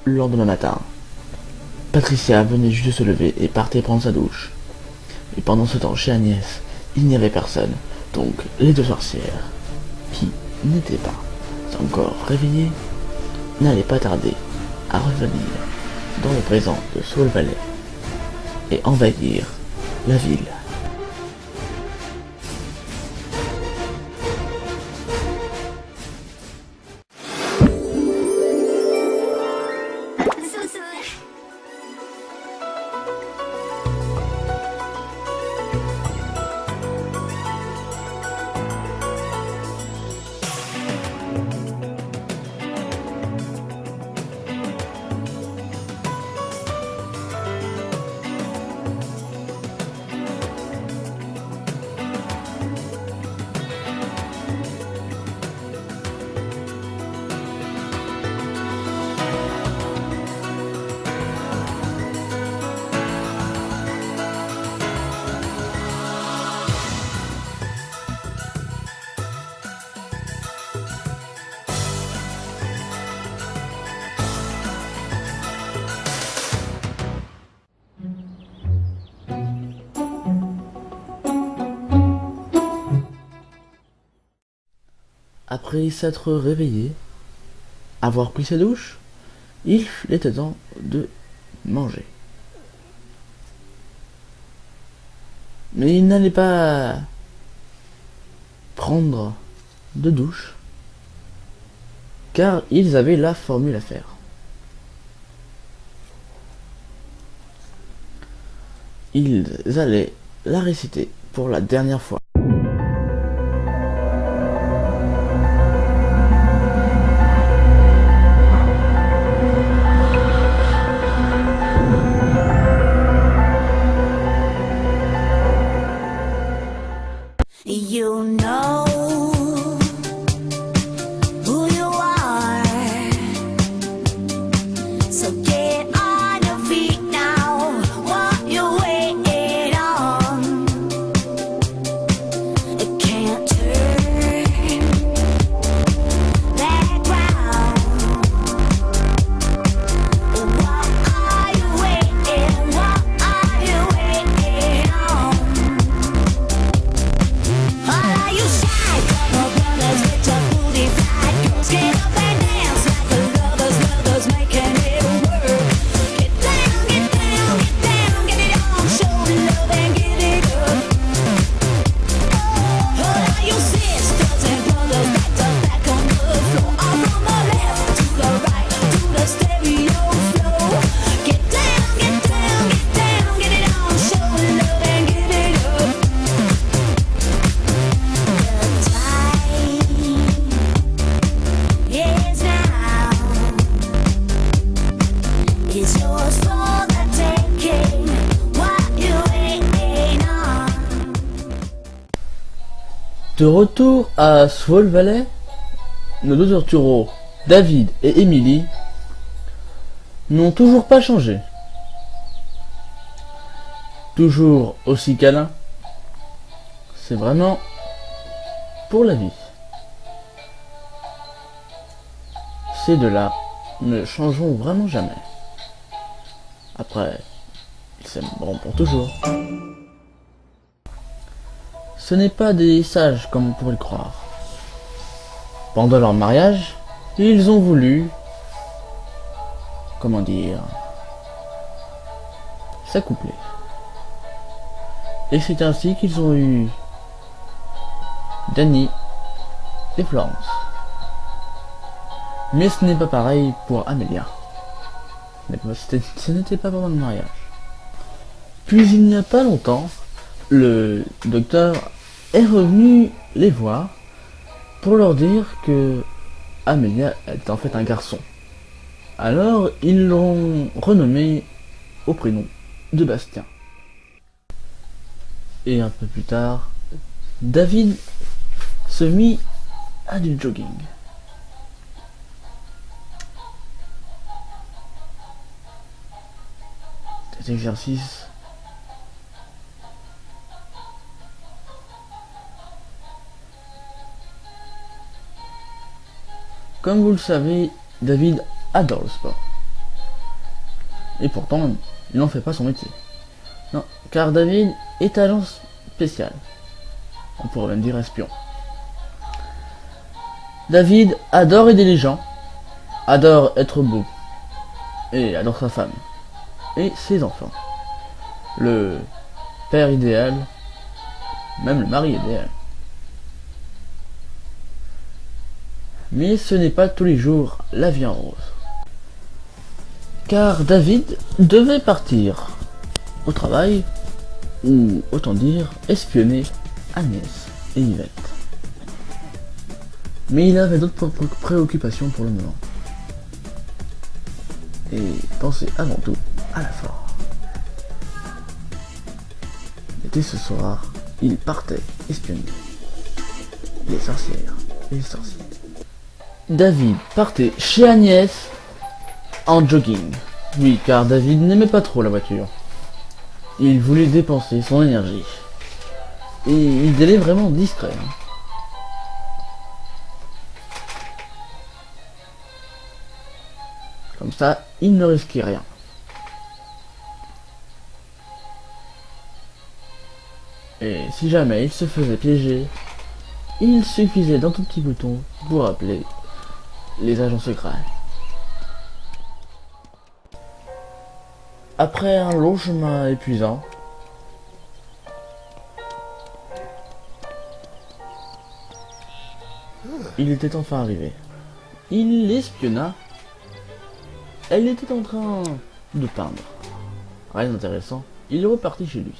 le lendemain matin. Patricia venait juste de se lever et partait prendre sa douche. Et pendant ce temps, chez Agnès, il n'y avait personne. Donc, les deux sorcières, qui n'étaient pas encore réveillées, n'allaient pas tarder à revenir dans le présent de Saul Valley et envahir la ville. Après s'être réveillé, avoir pris sa douche, il était temps de manger. Mais il n'allait pas prendre de douche, car ils avaient la formule à faire. Ils allaient la réciter pour la dernière fois. You know who you are, so get on your feet now. What you waiting on? It can't turn back round. What are you waiting? What are you waiting on? All of you shy couple brothers with your booty fat, girls get up and dance like the lovers making it work. Get down, get down, get down, get it on, show love and give it up. All of you sisters and brothers back to back on the floor, all from the left to the right to the stereo flow. Get down, get down, get down, get it on, show love and give it up. The time is now. It's yours for the taking. What you waiting on? De retour à Swall Valley, nos deux tortureaux, David et Emily, n'ont toujours pas changé. Toujours aussi câlins. C'est vraiment pour la vie. Ces deux-là ne changeront vraiment jamais. Après, ils s'aimeront pour toujours. Ce n'est pas des sages comme on pourrait le croire. Pendant leur mariage, ils ont voulu, comment dire, s'accoupler. Et c'est ainsi qu'ils ont eu Danny et Florence. Mais ce n'est pas pareil pour Amelia. Ce n'était pas pendant le mariage. Puis il n'y a pas longtemps, le docteur est revenu les voir pour leur dire que Amelia est en fait un garçon. Alors ils l'ont renommé au prénom de Bastien. Et un peu plus tard, David se mit à du jogging. Des exercices comme vous le savez, David adore le sport. Et pourtant, il n'en fait pas son métier. Non, car David est agent spécial. On pourrait même dire espion. David adore aider les gens, adore être beau, et adore sa femme, et ses enfants. Le père idéal, même le mari idéal. Mais ce n'est pas tous les jours la vie en rose. Car David devait partir au travail, ou autant dire espionner Agnès et Yvette. Mais il avait d'autres préoccupations pour le moment. Et pensait avant tout à la forêt. Et dès ce soir, il partait espionner les sorcières et les sorciers. David partait chez Agnès en jogging. Oui, car David n'aimait pas trop la voiture. Il voulait dépenser son énergie. Et il allait vraiment discret. Comme ça, il ne risquait rien. Et si jamais il se faisait piéger, il suffisait d'un tout petit bouton pour appeler les agents secrets. Après un long chemin épuisant, il était enfin arrivé. Il l'espionna. Elle était en train de peindre. Rien d'intéressant. Il est reparti chez lui.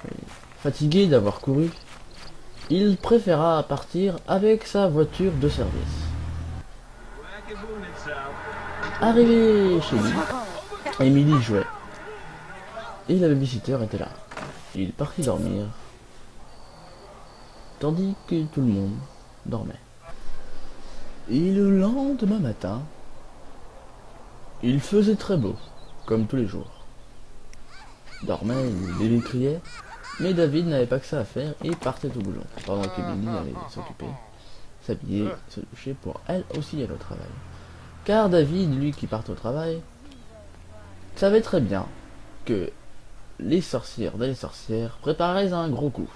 Mais, fatigué d'avoir couru, il préféra partir avec sa voiture de service. Arrivé chez lui, Emily jouait. Et la babysitter était là. Il partit dormir. Tandis que tout le monde dormait. Et le lendemain matin, il faisait très beau, comme tous les jours. Dormait, les bébés criaient, mais David n'avait pas que ça à faire et partait au boulot, pendant que Emily allait s'occuper, s'habiller, se doucher pour elle aussi aller au travail. Car David, lui qui partait au travail, savait très bien que les sorcières et les sorcières préparaient un gros coup.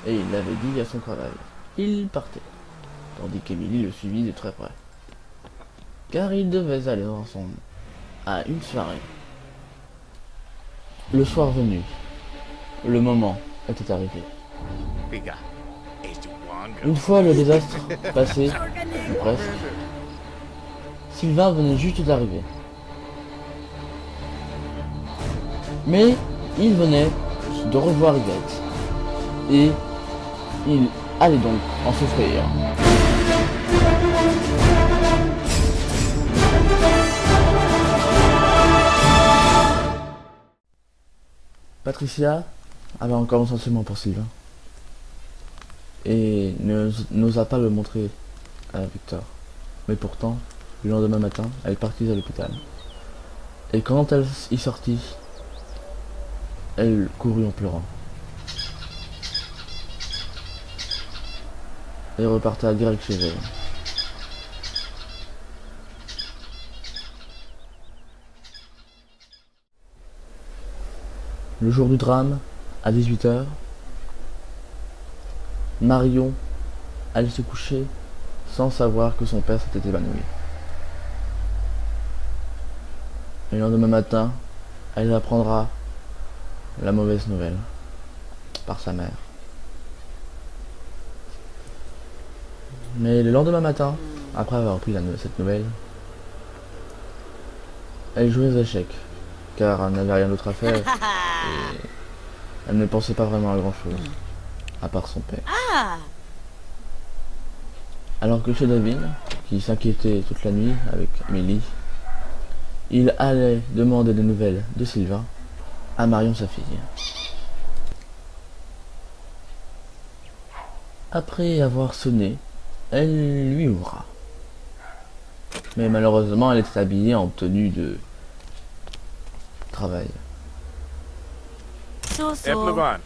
Et il l'avait dit à son travail. Il partait, tandis qu'Emily le suivit de très près. Car ils devaient aller ensemble à une soirée. Le soir venu, le moment était arrivé. Une fois le désastre passé, ou presque, Sylvain venait juste d'arriver. Mais il venait de revoir Yvette. Et il allait donc en souffrir. Patricia avait encore un sentiment pour Sylvain. Et n'osa pas le montrer à Victor. Mais pourtant, le lendemain matin, elle partit à l'hôpital. Et quand elle y sortit, elle courut en pleurant. Et reparta direct chez elle. Le jour du drame, à 18 h, Marion allait se coucher sans savoir que son père s'était évanoui. Et le lendemain matin, elle apprendra la mauvaise nouvelle par sa mère. Mais le lendemain matin, après avoir appris cette nouvelle, elle jouait aux échecs, car elle n'avait rien d'autre à faire et elle ne pensait pas vraiment à grand chose, à part son père. Alors que chez David, qui s'inquiétait toute la nuit avec Emily, il allait demander des nouvelles de Sylvain à Marion, sa fille. Après avoir sonné, elle lui ouvra. Mais malheureusement, elle était habillée en tenue de travail. Eplegon.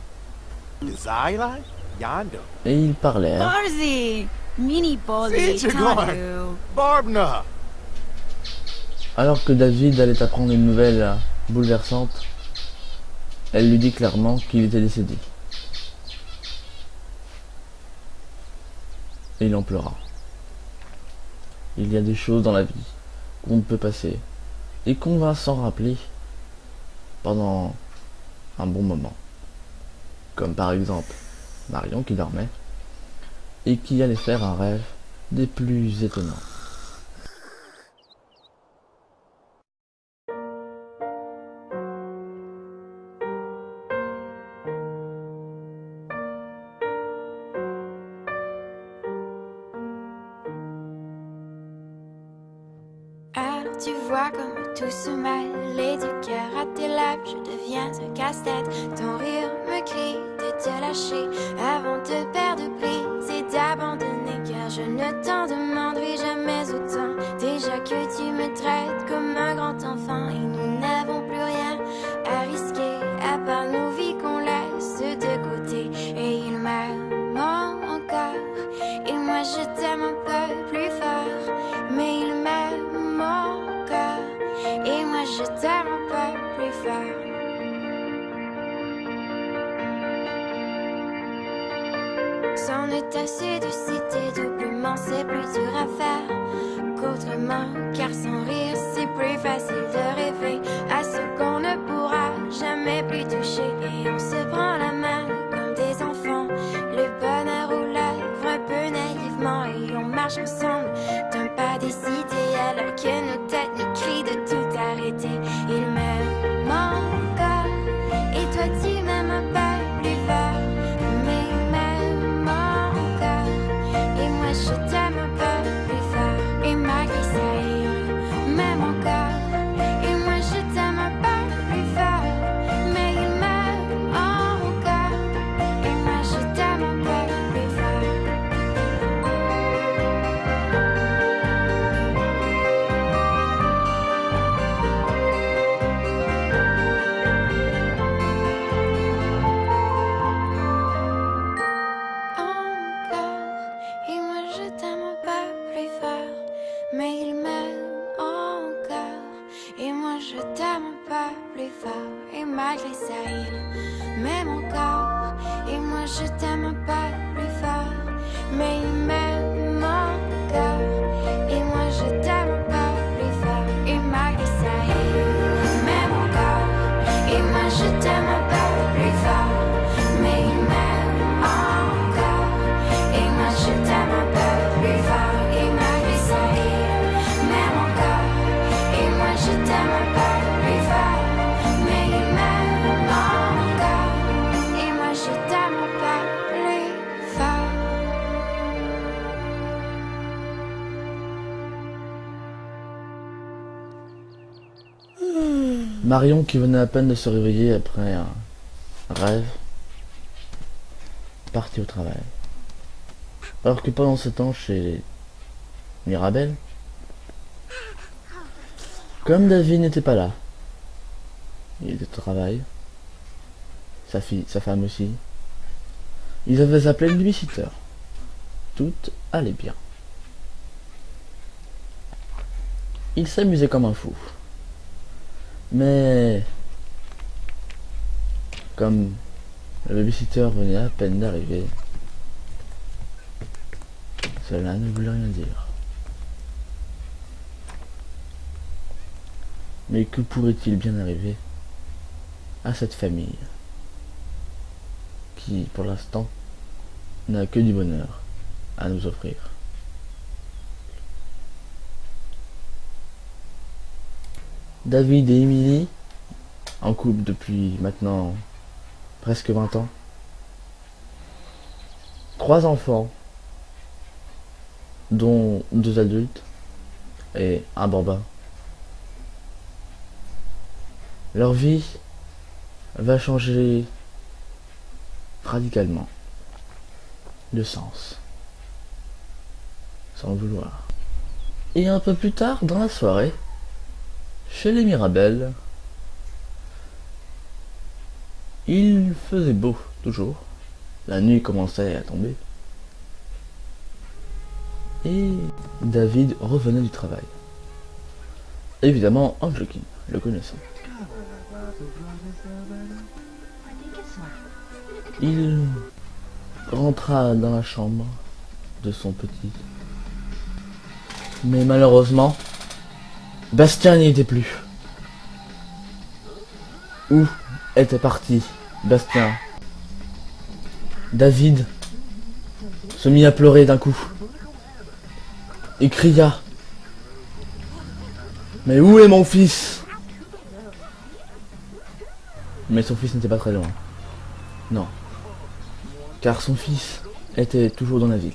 Zylai? Yonder. Et ils parlèrent. Barzi! Mini Polly, Sijagon. Barbna. Alors que David allait apprendre une nouvelle bouleversante, elle lui dit clairement qu'il était décédé. Et il en pleura. Il y a des choses dans la vie qu'on ne peut passer et qu'on va s'en rappeler pendant un bon moment. Comme par exemple Marion qui dormait et qui allait faire un rêve des plus étonnants. Alors tu vois comme tout se mêle et du cœur à tes lèvres, je deviens un casse-tête. Ton rire me crie de te lâcher avant de perdre prise et d'abandonner, car je ne t'en demanderai jamais autant. Déjà que tu me traites comme un grand enfant et nous n'avons plus rien à risquer à part nos vies qu'on laisse de côté. Et il m'aime encore et moi je t'aime un peu plus fort, mais il m'aime encore et moi je t'aime un peu plus fort. C'en est assez de citer doublement, c'est plus dur à faire qu'autrement, car sans rire c'est plus facile de rêver à ce qu'on ne pourra jamais plus toucher. Et on se prend la main comme des enfants, le bonheur aux lèvres un peu naïvement, et on marche ensemble d'un pas décidé alors que nos têtes nous crient de tout arrêter. Il m'aime encore et toi tu m'aimes un peu plus fort, mais il m'aime encore et moi je t'aime un peu plus fort. Et malgré ça il m'aime encore et moi je t'aime un peu plus fort, mais il m'aime encore et moi je t'aime un peu plus fort. Encore, et moi je t'aime un peu plus fort, mais il m'aime encore, et moi je t'aime un peu plus fort, et malgré ça il m'aime encore, et moi je t'aime un peu plus fort, mais il m'aime encore, et moi je t'aime un peu plus fort, et malgré ça il m'aime encore, et moi je t'aime un peu plus fort, mais il m'aime encore, et moi je t'aime un peu plus fort, et malgré ça il m'aime encore, et moi je t'aime un peu plus fort, mais il m'aime encore, et moi je t'aime un peu plus fort. Marion qui venait à peine de se réveiller après un rêve, partit au travail. Alors que pendant ce temps chez Mirabel, comme David n'était pas là, il était au travail, sa femme aussi, ils avaient appelé le babysitter. Tout allait bien. Il s'amusait comme un fou. Mais comme le babysitter venait à peine d'arriver, cela ne voulait rien dire. Mais que pourrait-il bien arriver à cette famille qui, pour l'instant, n'a que du bonheur à nous offrir? David et Emily, en couple depuis maintenant presque 20 ans. 3 enfants, dont 2 adultes et un bambin. Leur vie va changer radicalement de sens, sans le vouloir. Et un peu plus tard dans la soirée, chez les Mirabel, il faisait beau, toujours. La nuit commençait à tomber. Et David revenait du travail. évidemment en jogging, le connaissant. Il rentra dans la chambre de son petit. Mais malheureusement, Bastien n'y était plus. Où était parti Bastien? David se mit à pleurer d'un coup. Il cria: mais où est mon fils? Mais son fils n'était pas très loin. Non. Car son fils était toujours dans la ville.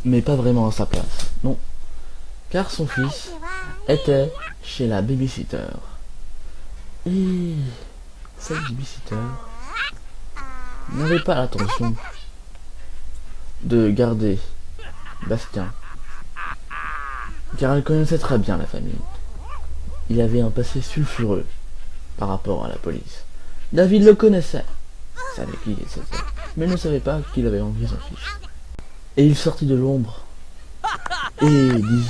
Mais pas vraiment à sa place. Non. Car son fils était chez la babysitter. Et cette babysitter n'avait pas l'intention de garder Bastien. Car elle connaissait très bien la famille. Il avait un passé sulfureux par rapport à la police. David le connaissait, savait qui il était, mais ne savait pas qu'il avait enlevé son fils. Et il sortit de l'ombre et dit: